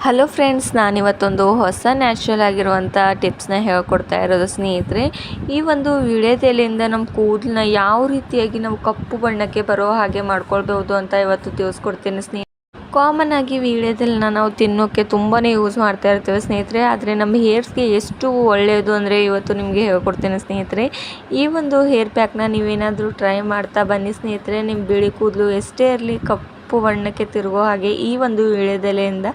Hello friends, ನಾನಿವತ್ತೊಂದು ಹೊಸ natural ಆಗಿರುವಂಥ ಟಿಪ್ಸ್ನ ಹೇಳ್ಕೊಡ್ತಾ ಇರೋದು ಸ್ನೇಹಿತರೆ. ಈ ಒಂದು ವಿಳ್ಯದೆಲೆಯಿಂದ ನಮ್ಮ ಕೂದಲನ್ನ ಯಾವ ರೀತಿಯಾಗಿ ನಾವು ಕಪ್ಪು ಬಣ್ಣಕ್ಕೆ ಬರೋ ಹಾಗೆ ಮಾಡ್ಕೊಳ್ಬೋದು ಅಂತ ಇವತ್ತು ತಿಳಿಸ್ಕೊಡ್ತೀನಿ ಸ್ನೇಹಿತರೆ. ಕಾಮನ್ ಆಗಿ ವೀಳ್ಯದೆಲೆನ ನಾವು ತಿನ್ನೋಕ್ಕೆ ತುಂಬಾ ಯೂಸ್ ಮಾಡ್ತಾ ಇರ್ತೇವೆ ಸ್ನೇಹಿತರೆ. ಆದರೆ ನಮ್ಮ ಹೇರ್ಸ್ಗೆ ಎಷ್ಟು ಒಳ್ಳೆಯದು ಅಂದರೆ ಇವತ್ತು ನಿಮಗೆ ಹೇಳ್ಕೊಡ್ತೇನೆ ಸ್ನೇಹಿತರೆ. ಈ ಒಂದು ಹೇರ್ ಪ್ಯಾಕ್ನ ನೀವೇನಾದರೂ ಟ್ರೈ ಮಾಡ್ತಾ ಬನ್ನಿ ಸ್ನೇಹಿತರೆ. ನಿಮ್ಮ ಬಿಳಿ ಕೂದಲು ಎಷ್ಟೇ ಇರಲಿ ಕಪ್ಪು ಬಣ್ಣಕ್ಕೆ ತಿರುಗೋ ಹಾಗೆ ಈ ಒಂದು ವೀಳ್ಯದೆಲೆಯಿಂದ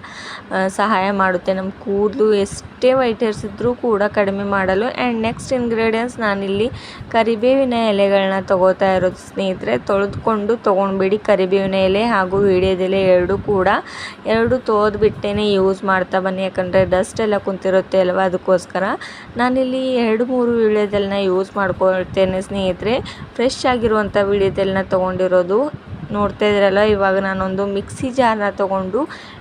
ಸಹಾಯ ಮಾಡುತ್ತೆ. ನಮ್ಮ ಕೂದಲು ಎಷ್ಟೇ ವೈಟ್ ಹೇರ್ಸ್ ಇದ್ದರೂ ಕೂಡ ಕಡಿಮೆ ಮಾಡಲು. ಆ್ಯಂಡ್ ನೆಕ್ಸ್ಟ್ ಇಂಗ್ರೀಡಿಯೆಂಟ್ಸ್, ನಾನಿಲ್ಲಿ ಕರಿಬೇವಿನ ಎಲೆಗಳನ್ನ ತೊಗೋತಾ ಇರೋದು ಸ್ನೇಹಿತರೆ. ತೊಳೆದುಕೊಂಡು ತೊಗೊಂಡ್ಬಿಡಿ ಕರಿಬೇವಿನ ಎಲೆ ಹಾಗೂ ವೀಳ್ಯದೆಲೆ ಎರಡು ತೊಳೆದ್ಬಿಟ್ಟೇ ಯೂಸ್ ಮಾಡ್ತಾ ಬನ್ನಿ. ಯಾಕಂದರೆ ಡಸ್ಟ್ ಎಲ್ಲ ಕುಂತಿರುತ್ತೆ ಅಲ್ವಾ, ಅದಕ್ಕೋಸ್ಕರ ನಾನಿಲ್ಲಿ 2-3 ವೀಳ್ಯದೆಲೆನ ಯೂಸ್ ಮಾಡ್ಕೊಳ್ತೇನೆ ಸ್ನೇಹಿತರೆ. ಫ್ರೆಶ್ ಆಗಿರುವಂಥ ವೀಳ್ಯದೆಲೆನ ತೊಗೊಂಡಿರೋದು ನೋಡ್ತಾ ಇದ್ದೀರಲ್ಲ. ಇವಾಗ ನಾನೊಂದು ಮಿಕ್ಸಿ ಜಾರ್ನ ತೊಗೊಂಡು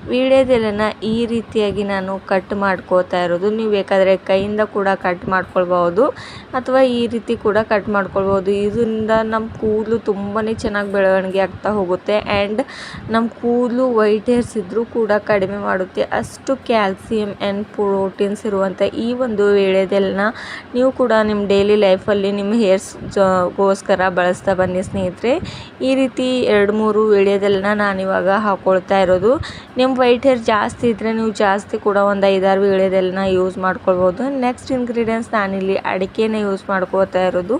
ವೀಳ್ಯದೆಲೆನ ಈ ರೀತಿಯಾಗಿ ನಾನು ಕಟ್ ಮಾಡ್ಕೋತಾ ಇರೋದು. ನೀವು ಬೇಕಾದರೆ ಕೈಯಿಂದ ಕೂಡ ಕಟ್ ಮಾಡ್ಕೊಳ್ಬೋದು ಅಥವಾ ಈ ರೀತಿ ಕೂಡ ಕಟ್ ಮಾಡ್ಕೊಳ್ಬೋದು. ಇದರಿಂದ ನಮ್ಮ ಕೂದಲು ತುಂಬಾ ಚೆನ್ನಾಗಿ ಬೆಳವಣಿಗೆ ಆಗ್ತಾ ಹೋಗುತ್ತೆ. ಆ್ಯಂಡ್ ನಮ್ಮ ಕೂದಲು ವೈಟ್ ಹೇರ್ಸ್ ಇದ್ದರೂ ಕೂಡ ಕಡಿಮೆ ಮಾಡುತ್ತೆ. ಅಷ್ಟು ಕ್ಯಾಲ್ಸಿಯಂ ಆ್ಯಂಡ್ ಪ್ರೋಟೀನ್ಸ್ ಇರುವಂಥ ಈ ಒಂದು ವೀಳ್ಯದೆಲೆನ ನೀವು ಕೂಡ ನಿಮ್ಮ ಡೈಲಿ ಲೈಫಲ್ಲಿ ನಿಮ್ಮ ಹೇರ್ಸ್ಗೋಸ್ಕರ ಬಳಸ್ತಾ ಬನ್ನಿ ಸ್ನೇಹಿತರೆ. ಈ ರೀತಿ 2-3 ವೀಳ್ಯದೆಲೆನ ನಾನಿವಾಗ ಹಾಕ್ಕೊಳ್ತಾ ಇರೋದು. ನಿಮ್ಮ ವೈಟ್ ಹೇರ್ ಜಾಸ್ತಿ ಇದ್ದರೆ ನೀವು ಜಾಸ್ತಿ ಕೂಡ ಒಂದು 5-6 ವೀಳ್ಯದೆಲೆನ ಯೂಸ್ ಮಾಡ್ಕೊಳ್ಬೋದು. ನೆಕ್ಸ್ಟ್ ಇಂಗ್ರೀಡಿಯೆಂಟ್ಸ್, ನಾನಿಲ್ಲಿ ಅಡಿಕೆನ ಯೂಸ್ ಮಾಡ್ಕೊಳ್ತಾ ಇರೋದು.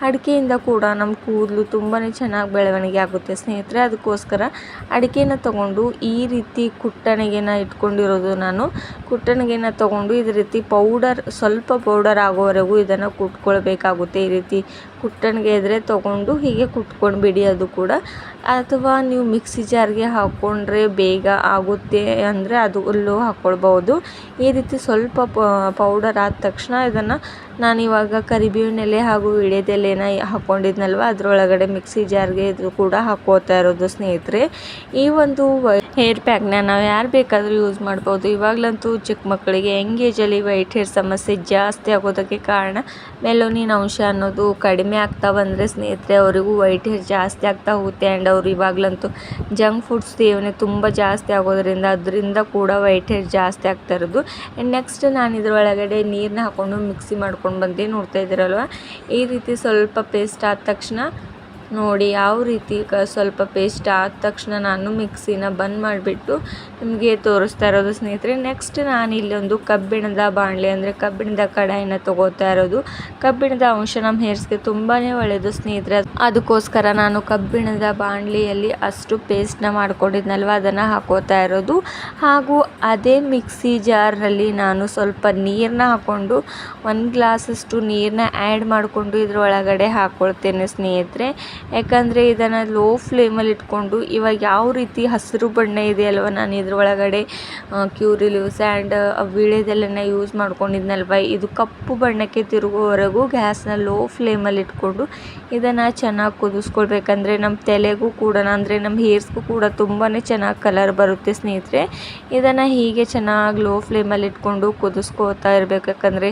ಅಡಿಕೆಯಿಂದ ಕೂಡ ನಮ್ಮ ಕೂದಲು ತುಂಬಾ ಚೆನ್ನಾಗಿ ಬೆಳವಣಿಗೆ ಆಗುತ್ತೆ ಸ್ನೇಹಿತರೆ. ಅದಕ್ಕೋಸ್ಕರ ಅಡಿಕೆನ ತೊಗೊಂಡು ಈ ರೀತಿ ಕುಟ್ಟಣಿಗೆನ ಇಟ್ಕೊಂಡಿರೋದು ನಾನು. ಕುಟ್ಟಣಿಗೆನ ತೊಗೊಂಡು ಇದೇ ರೀತಿ ಸ್ವಲ್ಪ ಪೌಡರ್ ಆಗೋವರೆಗೂ ಇದನ್ನು ಕುಟ್ಕೊಳ್ಬೇಕಾಗುತ್ತೆ. ಈ ರೀತಿ ಕುಟ್ಟಣಿಗೆ ಇದ್ದರೆ ತೊಗೊಂಡು ಹೀಗೆ ಕುಟ್ಕೊಂಡು ಬಿಡಿ. ಅದು ಕೂಡ ಅಥವಾ ನೀವು ಮಿಕ್ಸಿ ಜಾರ್ಗೆ ಹಾಕ್ಕೊಂಡ್ರೆ ಬೇಗ ಆಗುತ್ತೆ ಅಂದರೆ ಅಲ್ಲೂ ಹಾಕ್ಕೊಳ್ಬೋದು. ಈ ರೀತಿ ಸ್ವಲ್ಪ ಪೌಡರ್ ಆದ ತಕ್ಷಣ ಇದನ್ನು ನಾನಿವಾಗ ಕರಿಬೇವಿನ ಎಲೆ ಹಾಗೂ ವೀಳ್ಯದೆಲೆನ ಹಾಕ್ಕೊಂಡಿದ್ನಲ್ವ ಅದರೊಳಗಡೆ ಮಿಕ್ಸಿ ಜಾರ್ಗೆ ಇದು ಕೂಡ ಹಾಕ್ಕೋತಾ ಇರೋದು ಸ್ನೇಹಿತರೆ. ಈ ಒಂದು ಹೇರ್ ಪ್ಯಾಕ್ನ ನಾವು ಯಾರು ಬೇಕಾದರೂ ಯೂಸ್ ಮಾಡ್ಬೋದು. ಇವಾಗಲಂತೂ ಚಿಕ್ಕ ಮಕ್ಕಳಿಗೆ ಯಂಗ್ ಏಜಲ್ಲಿ ವೈಟ್ ಹೇರ್ ಸಮಸ್ಯೆ ಜಾಸ್ತಿ ಆಗೋದಕ್ಕೆ ಕಾರಣ ಮೆಲೋನಿನ್ ಅಂಶ ಅನ್ನೋದು ಕಡಿಮೆ ಆಗ್ತಾ ಬಂದರೆ ಸ್ನೇಹಿತರೆ ಅವರಿಗೂ ವೈಟ್ ಹೇರ್ ಜಾಸ್ತಿ ಆಗ್ತಾ ಹೋಗುತ್ತೆ. ಆ್ಯಂಡ್ ಅವರು ಇವಾಗಲಂತೂ ಜಂಕ್ ಫುಡ್ಸ್ ಸೇವನೆ ತುಂಬ ಜಾಸ್ತಿ ಅದರಿಂದ ಕೂಡ ವೈಟ್ ಹೇರ್ ಜಾಸ್ತಿ ಆಗ್ತಾ ಇರೋದು. ಆ್ಯಂಡ್ ನೆಕ್ಸ್ಟ್ ನಾನು ಇದರೊಳಗಡೆ ನೀರನ್ನ ಹಾಕ್ಕೊಂಡು ಮಿಕ್ಸಿ ಮಾಡ್ಕೊಂಡು ಬಂದು ನೋಡ್ತಾ ಇದ್ದೀರಲ್ವ, ಈ ರೀತಿ ಸ್ವಲ್ಪ ಪೇಸ್ಟ್ ಆದ ತಕ್ಷಣ ನೋಡಿ ಯಾವ ರೀತಿ ಸ್ವಲ್ಪ ಪೇಸ್ಟ್ ಆದ ತಕ್ಷಣ ನಾನು ಮಿಕ್ಸಿನ ಬಂದ್ ಮಾಡಿಬಿಟ್ಟು ನಿಮಗೆ ತೋರಿಸ್ತಾ ಇರೋದು ಸ್ನೇಹಿತರೆ. ನೆಕ್ಸ್ಟ್ ನಾನು ಇಲ್ಲೊಂದು ಕಬ್ಬಿಣದ ಬಾಣಲೆ ಅಂದರೆ ಕಬ್ಬಿಣದ ಕಡಾಯಿನ ತೊಗೋತಾ ಇರೋದು. ಕಬ್ಬಿಣದ ಅಂಶ ನಮ್ಮ ಹೇರ್ಸ್ಗೆ ತುಂಬಾ ಒಳ್ಳೆಯದು ಸ್ನೇಹಿತರೆ. ಅದಕ್ಕೋಸ್ಕರ ನಾನು ಕಬ್ಬಿಣದ ಬಾಣಲೆಯಲ್ಲಿ ಅಷ್ಟು ಪೇಸ್ಟ್ನ ಮಾಡ್ಕೊಂಡಿದ್ನಲ್ವ ಅದನ್ನು ಹಾಕೋತಾ ಇರೋದು. ಹಾಗೂ ಅದೇ ಮಿಕ್ಸಿ ಜಾರ್ನಲ್ಲಿ ನಾನು ಸ್ವಲ್ಪ ನೀರನ್ನ ಹಾಕ್ಕೊಂಡು 1 ಗ್ಲಾಸಷ್ಟು ನೀರನ್ನ ಆ್ಯಡ್ ಮಾಡಿಕೊಂಡು ಇದರೊಳಗಡೆ ಹಾಕ್ಕೊಳ್ತೇನೆ ಸ್ನೇಹಿತರೆ. ಯಾಕಂದರೆ ಇದನ್ನು ಲೋ ಫ್ಲೇಮಲ್ಲಿ ಇಟ್ಕೊಂಡು ಇವಾಗ ಯಾವ ರೀತಿ ಹಸಿರು ಬಣ್ಣ ಇದೆಯಲ್ವ, ನಾನು ಇದರೊಳಗಡೆ ಕ್ಯೂರಿ ಲೀವ್ಸ್ ಆ್ಯಂಡ್ ವೀಳ್ಯದೆಲೆನ ಯೂಸ್ ಮಾಡ್ಕೊಂಡಿದ್ನಲ್ವ, ಇದು ಕಪ್ಪು ಬಣ್ಣಕ್ಕೆ ತಿರುಗೋವರೆಗೂ ಗ್ಯಾಸ್ನ ಲೋ ಫ್ಲೇಮಲ್ಲಿ ಇಟ್ಕೊಂಡು ಇದನ್ನು ಚೆನ್ನಾಗಿ ಕುದಿಸ್ಕೊಳ್ಬೇಕಂದ್ರೆ ನಮ್ಮ ತಲೆಗೂ ಕೂಡ ಅಂದರೆ ನಮ್ಮ ಹೇರ್ಸ್ಗೂ ಕೂಡ ತುಂಬಾ ಚೆನ್ನಾಗಿ ಕಲರ್ ಬರುತ್ತೆ ಸ್ನೇಹಿತರೆ. ಇದನ್ನು ಹೀಗೆ ಚೆನ್ನಾಗಿ ಲೋ ಫ್ಲೇಮಲ್ಲಿ ಇಟ್ಕೊಂಡು ಕುದಿಸ್ಕೋತಾ ಇರಬೇಕು. ಯಾಕಂದರೆ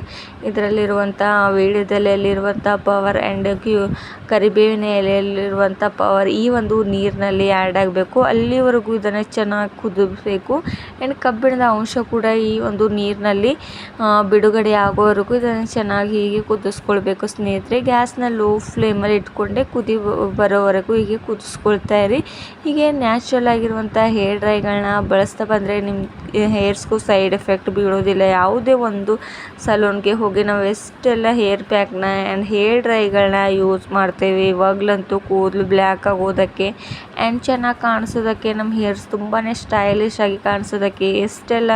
ಇದರಲ್ಲಿರುವಂಥ ವೀಳ್ಯದೆಲೆಯಲ್ಲಿರುವಂಥ ಪವರ್ ಆ್ಯಂಡ್ ಕರಿಬೇವಿನ ಎಲೆಯಲ್ಲಿರುವಂಥ ಪವರ್ ಈ ಒಂದು ನೀರಿನಲ್ಲಿ ಆ್ಯಡ್ ಆಗಬೇಕು. ಅಲ್ಲಿವರೆಗೂ ಇದನ್ನು ಚೆನ್ನಾಗಿ ಕುದಿಸಬೇಕು. ಆ್ಯಂಡ್ ಕಬ್ಬಿಣದ ಅಂಶ ಕೂಡ ಈ ಒಂದು ನೀರಿನಲ್ಲಿ ಬಿಡುಗಡೆ ಆಗೋವರೆಗೂ ಇದನ್ನು ಚೆನ್ನಾಗಿ ಹೀಗೆ ಕುದಿಸ್ಕೊಳ್ಬೇಕು ಸ್ನೇಹಿತರೆ. ಗ್ಯಾಸ್ನ ಲೋ ಫ್ಲೇಮಲ್ಲಿ ಇಟ್ಕೊಂಡೆ ಕುದಿ ಬರೋವರೆಗೂ ಹೀಗೆ ಕುದಿಸ್ಕೊಳ್ತಾ ಇರಿ. ಹೀಗೆ ನ್ಯಾಚುರಲ್ ಆಗಿರುವಂಥ ಹೇರ್ ಡ್ರೈಗಳನ್ನ ಬಳಸ್ತಾ ಬಂದರೆ ನಿಮ್ಮ ಹೇರ್ಸ್ಗೂ ಸೈಡ್ ಎಫೆಕ್ಟ್ ಬೀಳೋದಿಲ್ಲ. ಯಾವುದೇ ಒಂದು ಸಲೂನ್ಗೆ ಹೋಗಿ ನಾವು ಎಷ್ಟೆಲ್ಲ ಹೇರ್ ಪ್ಯಾಕ್ನ ಆ್ಯಂಡ್ ಹೇರ್ ಡ್ರೈಗಳನ್ನ ಯೂಸ್ ಮಾಡ್ತೇವೆ. ಇವಾಗಲಂತೂ ಕೂದಲು ಬ್ಲ್ಯಾಕ್ ಆಗೋದಕ್ಕೆ ಆ್ಯಂಡ್ ಚೆನ್ನಾಗಿ ಕಾಣಿಸೋದಕ್ಕೆ, ನಮ್ಮ ಹೇರ್ಸ್ ತುಂಬಾ ಸ್ಟೈಲಿಶ್ ಆಗಿ ಕಾಣಿಸೋದಕ್ಕೆ ಎಷ್ಟೆಲ್ಲ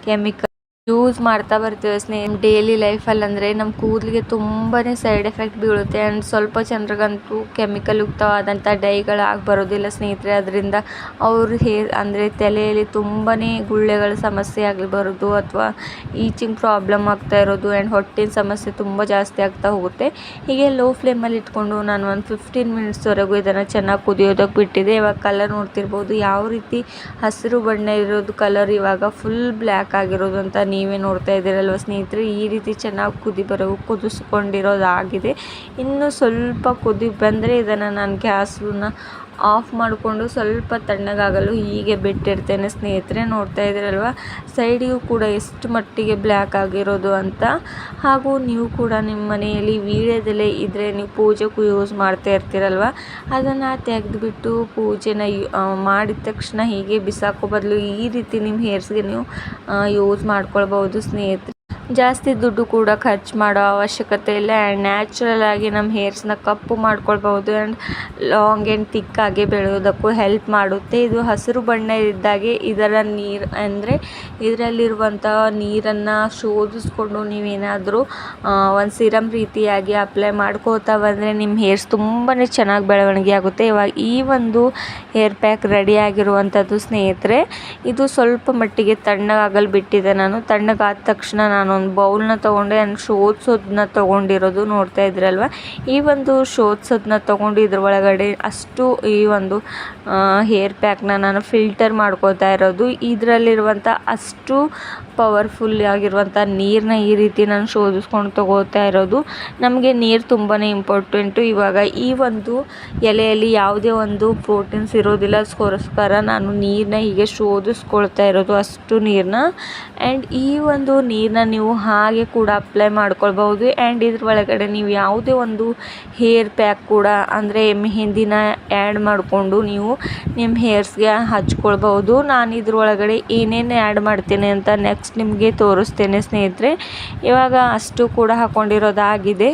ಕೆಮಿಕಲ್ ಯೂಸ್ ಮಾಡ್ತಾ ಬರ್ತೇವೆ ಸ್ನೇಹಿತರೆ. ಡೈಲಿ ಲೈಫಲ್ಲಿ ಅಂದರೆ ನಮ್ಮ ಕೂದಲಿಗೆ ತುಂಬಾ ಸೈಡ್ ಎಫೆಕ್ಟ್ ಬೀಳುತ್ತೆ. ಆ್ಯಂಡ್ ಸ್ವಲ್ಪ ಜನರಿಗಂತೂ ಕೆಮಿಕಲ್ ಯುಕ್ತವಾದಂಥ ಡೈಗಳು ಆಗಿ ಬರೋದಿಲ್ಲ ಸ್ನೇಹಿತರೆ. ಅದರಿಂದ ಅವ್ರ ಹೇರ್ ಅಂದರೆ ತಲೆಯಲ್ಲಿ ತುಂಬಾ ಗುಳ್ಳೆಗಳ ಸಮಸ್ಯೆ ಆಗಲಿ ಬರೋದು ಅಥವಾ ಈಚಿಂಗ್ ಪ್ರಾಬ್ಲಮ್ ಆಗ್ತಾ ಇರೋದು ಆ್ಯಂಡ್ ಹೊಟ್ಟಿನ ಸಮಸ್ಯೆ ತುಂಬ ಜಾಸ್ತಿ ಆಗ್ತಾ ಹೋಗುತ್ತೆ. ಹೀಗೆ ಲೋ ಫ್ಲೇಮಲ್ಲಿ ಇಟ್ಕೊಂಡು ನಾನು ಒಂದು 15 ಮಿನಿಟ್ಸ್ವರೆಗೂ ಇದನ್ನು ಚೆನ್ನಾಗಿ ಕುದಿಯೋದಕ್ಕೆ ಬಿಟ್ಟಿದೆ. ಇವಾಗ ಕಲರ್ ನೋಡ್ತಿರ್ಬೋದು ಯಾವ ರೀತಿ ಹಸಿರು ಬಣ್ಣ ಇರೋದು ಕಲರ್ ಇವಾಗ ಫುಲ್ ಬ್ಲ್ಯಾಕ್ ಆಗಿರೋದು ಅಂತ ನೀವೇ ನೋಡ್ತಾ ಇದ್ದೀರಲ್ವ ಸ್ನೇಹಿತರೆ. ಈ ರೀತಿ ಚೆನ್ನಾಗಿ ಕುದಿಸ್ಕೊಂಡಿರೋದಾಗಿದೆ. ಇನ್ನು ಸ್ವಲ್ಪ ಕುದಿ ಬಂದರೆ ಇದನ್ನು ನಾನು ಗ್ಯಾಸನ್ನ ಆಫ್ ಮಾಡಿಕೊಂಡು ಸ್ವಲ್ಪ ತಣ್ಣಗಾಗಲು ಹೀಗೆ ಬಿಟ್ಟಿರ್ತೇನೆ ಸ್ನೇಹಿತರೆ. ನೋಡ್ತಾ ಇದ್ದೀರಲ್ವ ಸೈಡಿಗೂ ಕೂಡ ಎಷ್ಟು ಮಟ್ಟಿಗೆ ಬ್ಲ್ಯಾಕ್ ಆಗಿರೋದು ಅಂತ. ಹಾಗೂ ನೀವು ಕೂಡ ನಿಮ್ಮ ಮನೆಯಲ್ಲಿ ವೀಳ್ಯದೆಲೆ ಇದ್ದರೆ ನೀವು ಪೂಜೆಗೂ ಯೂಸ್ ಮಾಡ್ತಾ ಇರ್ತೀರಲ್ವ, ಅದನ್ನು ತೆಗೆದುಬಿಟ್ಟು ಪೂಜೆನ ಮಾಡಿದ ತಕ್ಷಣ ಹೀಗೆ ಬಿಸಾಕೋ ಬದಲು ಈ ರೀತಿ ನಿಮ್ಮ ಹೇರ್ಸ್ಗೆ ನೀವು ಯೂಸ್ ಮಾಡ್ಕೊಳ್ಬೋದು ಸ್ನೇಹಿತರೆ. ಜಾಸ್ತಿ ದುಡ್ಡು ಕೂಡ ಖರ್ಚು ಮಾಡೋ ಅವಶ್ಯಕತೆ ಇಲ್ಲ ಆ್ಯಂಡ್ ನ್ಯಾಚುರಲ್ ಆಗಿ ನಮ್ಮ ಹೇರ್ಸ್ನ ಕಪ್ಪು ಮಾಡ್ಕೊಳ್ಬೋದು ಆ್ಯಂಡ್ ಲಾಂಗ್ ಆ್ಯಂಡ್ ತಿಕ್ಕಾಗಿ ಬೆಳೆಯೋದಕ್ಕೂ ಹೆಲ್ಪ್ ಮಾಡುತ್ತೆ. ಇದು ಹಸಿರು ಬಣ್ಣ ಇದ್ದಾಗೆ ಇದರ ನೀರು ಅಂದರೆ ಇದರಲ್ಲಿರುವಂಥ ನೀರನ್ನು ಶೋಧಿಸ್ಕೊಂಡು ನೀವೇನಾದರೂ ಒಂದು ಸಿರಮ್ ರೀತಿಯಾಗಿ ಅಪ್ಲೈ ಮಾಡ್ಕೋತಾ ಬಂದರೆ ನಿಮ್ಮ ಹೇರ್ಸ್ ತುಂಬಾ ಚೆನ್ನಾಗಿ ಬೆಳವಣಿಗೆ ಆಗುತ್ತೆ. ಇವಾಗ ಈ ಒಂದು ಹೇರ್ ಪ್ಯಾಕ್ ರೆಡಿ ಆಗಿರುವಂಥದ್ದು ಸ್ನೇಹಿತರೆ. ಇದು ಸ್ವಲ್ಪ ಮಟ್ಟಿಗೆ ತಣ್ಣಗಾಗಲು ಬಿಟ್ಟಿದೆ. ನಾನು ತಣ್ಣಗಾದ ತಕ್ಷಣ ನಾನು ಒಂದು ಬೌಲ್ನ ತೊಗೊಂಡೆ ಆ್ಯಂಡ್ ಶೋಧಿಸೋದನ್ನ ತೊಗೊಂಡಿರೋದು ನೋಡ್ತಾ ಇದ್ರಲ್ವ. ಈ ಒಂದು ಶೋಧಿಸೋದನ್ನ ತೊಗೊಂಡು ಇದ್ರ ಒಳಗಡೆ ಅಷ್ಟು ಈ ಒಂದು ಹೇರ್ ಪ್ಯಾಕ್ನ ನಾನು ಫಿಲ್ಟರ್ ಮಾಡ್ಕೋತಾ ಇರೋದು. ಇದರಲ್ಲಿರುವಂಥ ಅಷ್ಟು ಪವರ್ಫುಲ್ ಆಗಿರುವಂಥ ನೀರನ್ನ ಈ ರೀತಿ ನಾನು ಶೋಧಿಸ್ಕೊಂಡು ತೊಗೋತಾ ಇರೋದು. ನಮಗೆ ನೀರು ತುಂಬಾ ಇಂಪಾರ್ಟೆಂಟು. ಇವಾಗ ಈ ಒಂದು ಎಲೆಯಲ್ಲಿ ಯಾವುದೇ ಒಂದು ಪ್ರೋಟೀನ್ಸ್ ಇರೋದಿಲ್ಲ, ಅದಕ್ಕೋಸ್ಕರ ನಾನು ನೀರನ್ನ ಹೀಗೆ ಶೋಧಿಸ್ಕೊಳ್ತಾ ಇರೋದು ಅಷ್ಟು ನೀರನ್ನ. ಆ್ಯಂಡ್ ಈ ಒಂದು ನೀರನ್ನ ನೀವು ಹಾಗೆ ಕೂಡ ಅಪ್ಲೈ ಮಾಡ್ಕೊಳ್ಬೋದು. ಆ್ಯಂಡ್ ಇದ್ರ ಒಳಗಡೆ ನೀವು ಯಾವುದೇ ಒಂದು ಹೇರ್ ಪ್ಯಾಕ್ ಕೂಡ ಅಂದರೆ ಮೆಹಂದಿನ ಆ್ಯಡ್ ಮಾಡಿಕೊಂಡು ನೀವು ನಿಮ್ಮ ಹೇರ್ಸ್ಗೆ ಹಚ್ಕೊಳ್ಬೋದು. ನಾನು ಇದ್ರೊಳಗಡೆ ಏನೇನು ಆ್ಯಡ್ ಮಾಡ್ತೇನೆ ಅಂತ ನೆಕ್ಸ್ಟ್ ನಿಮಗೆ ತೋರಿಸ್ತೇನೆ ಸ್ನೇಹಿತರೆ. ಇವಾಗ ಅಷ್ಟು ಕೂಡ ಹಾಕ್ಕೊಂಡಿರೋದಾಗಿದೆ.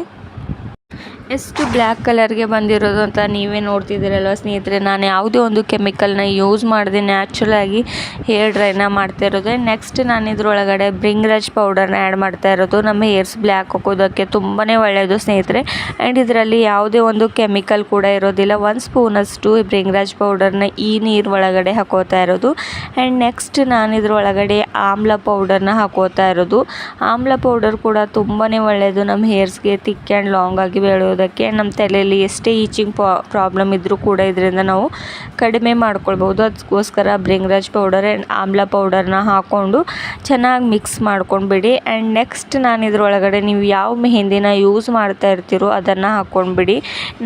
ಎಷ್ಟು ಬ್ಲ್ಯಾಕ್ ಕಲರ್ಗೆ ಬಂದಿರೋದು ಅಂತ ನೀವೇ ನೋಡ್ತಿದ್ದೀರಲ್ವ ಸ್ನೇಹಿತರೆ. ನಾನು ಯಾವುದೇ ಒಂದು ಕೆಮಿಕಲ್ನ ಯೂಸ್ ಮಾಡದೆ ನ್ಯಾಚುರಲಾಗಿ ಹೇರ್ ಡ್ರೈನ ಮಾಡ್ತಾ ಇರೋದು. ನೆಕ್ಸ್ಟ್ ನಾನು ಇದ್ರೊಳಗಡೆ ಬ್ರಿಂಗ್ರಾಜ್ ಪೌಡರ್ನ ಆ್ಯಡ್ ಮಾಡ್ತಾ ಇರೋದು. ನಮ್ಮ ಹೇರ್ಸ್ ಬ್ಲ್ಯಾಕ್ ಹಾಕೋದಕ್ಕೆ ತುಂಬಾ ಒಳ್ಳೆಯದು ಸ್ನೇಹಿತರೆ. ಆ್ಯಂಡ್ ಇದರಲ್ಲಿ ಯಾವುದೇ ಒಂದು ಕೆಮಿಕಲ್ ಕೂಡ ಇರೋದಿಲ್ಲ. 1 ಸ್ಪೂನಷ್ಟು ಬ್ರಿಂಗ್ರಾಜ್ ಪೌಡರ್ನ ಈ ನೀರು ಒಳಗಡೆ ಹಾಕೋತಾ ಇರೋದು. ಆ್ಯಂಡ್ ನೆಕ್ಸ್ಟ್ ನಾನು ಇದ್ರೊಳಗಡೆ ಆಮ್ಲ ಪೌಡರ್ನ ಹಾಕೋತಾ ಇರೋದು. ಆಮ್ಲ ಪೌಡರ್ ಕೂಡ ತುಂಬಾ ಒಳ್ಳೆಯದು ನಮ್ಮ ಹೇರ್ಸ್ಗೆ ತಿಕ್ ಆ್ಯಂಡ್ ಲಾಂಗ್ ಆಗಿ ಬೆಳೆಯೋದಕ್ಕೆ. ನಮ್ಮ ತಲೆಯಲ್ಲಿ ಎಷ್ಟೇ ಈಚಿಂಗ್ ಪ್ರಾಬ್ಲಮ್ ಇದ್ದರೂ ಕೂಡ ಇದರಿಂದ ನಾವು ಕಡಿಮೆ ಮಾಡ್ಕೊಳ್ಬೋದು. ಅದಕ್ಕೋಸ್ಕರ ಬ್ರಿಂಗ್ರಾಜ್ ಪೌಡರ್ ಆ್ಯಂಡ್ ಆಮ್ಲ ಪೌಡರ್ನ ಹಾಕ್ಕೊಂಡು ಚೆನ್ನಾಗಿ ಮಿಕ್ಸ್ ಮಾಡ್ಕೊಂಡ್ಬಿಡಿ. ಆ್ಯಂಡ್ ನೆಕ್ಸ್ಟ್ ನಾನು ಇದರೊಳಗಡೆ ನೀವು ಯಾವ ಮೆಹಂದಿನ ಯೂಸ್ ಮಾಡ್ತಾ ಇರ್ತೀರೋ ಅದನ್ನು ಹಾಕ್ಕೊಂಡ್ಬಿಡಿ.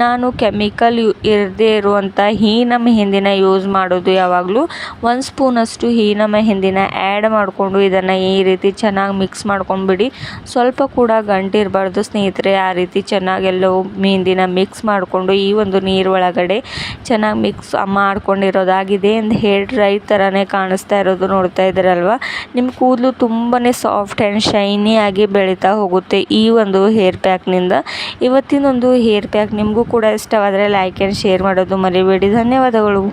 ನಾನು ಕೆಮಿಕಲ್ ಇರದೇ ಇರುವಂಥ ಹೀನ ಮೆಹಂದಿನ ಯೂಸ್ ಮಾಡೋದು ಯಾವಾಗಲೂ. 1 ಸ್ಪೂನಷ್ಟು ಹೀನ ಮೆಹಂದಿನ ಆ್ಯಡ್ ಮಾಡಿಕೊಂಡು ಇದನ್ನು ಈ ರೀತಿ ಚೆನ್ನಾಗಿ ಮಿಕ್ಸ್ ಮಾಡ್ಕೊಂಡ್ಬಿಡಿ. ಸ್ವಲ್ಪ ಕೂಡ ಗಂಟಿರಬಾರ್ದು ಸ್ನೇಹಿತರೆ. ಆ ರೀತಿ ಚೆನ್ನಾಗಿ ಎಲ್ಲವೂ ಮೆಹಂದಿನ ಮಿಕ್ಸ್ ಮಾಡಿಕೊಂಡು ಈ ಒಂದು ನೀರು ಒಳಗಡೆ ಚೆನ್ನಾಗಿ ಮಿಕ್ಸ್ ಮಾಡ್ಕೊಂಡಿರೋದಾಗಿದೆ. ಒಂದು ಹೇರ್ ಡ್ರೈ ಥರನೇ ಕಾಣಿಸ್ತಾ ಇರೋದು ನೋಡ್ತಾ ಇದ್ದೀರಲ್ವ. ನಿಮ್ಮ ಕೂದಲು ತುಂಬಾ ಸಾಫ್ಟ್ ಆ್ಯಂಡ್ ಶೈನಿ ಆಗಿ ಬೆಳೀತಾ ಹೋಗುತ್ತೆ ಈ ಒಂದು ಹೇರ್ ಪ್ಯಾಕ್ನಿಂದ. ಇವತ್ತಿನೊಂದು ಹೇರ್ ಪ್ಯಾಕ್ ನಿಮಗೂ ಕೂಡ ಇಷ್ಟವಾದರೆ ಲೈಕ್ ಆ್ಯಂಡ್ ಶೇರ್ ಮಾಡೋದು ಮರಿಬೇಡಿ. ಧನ್ಯವಾದಗಳು.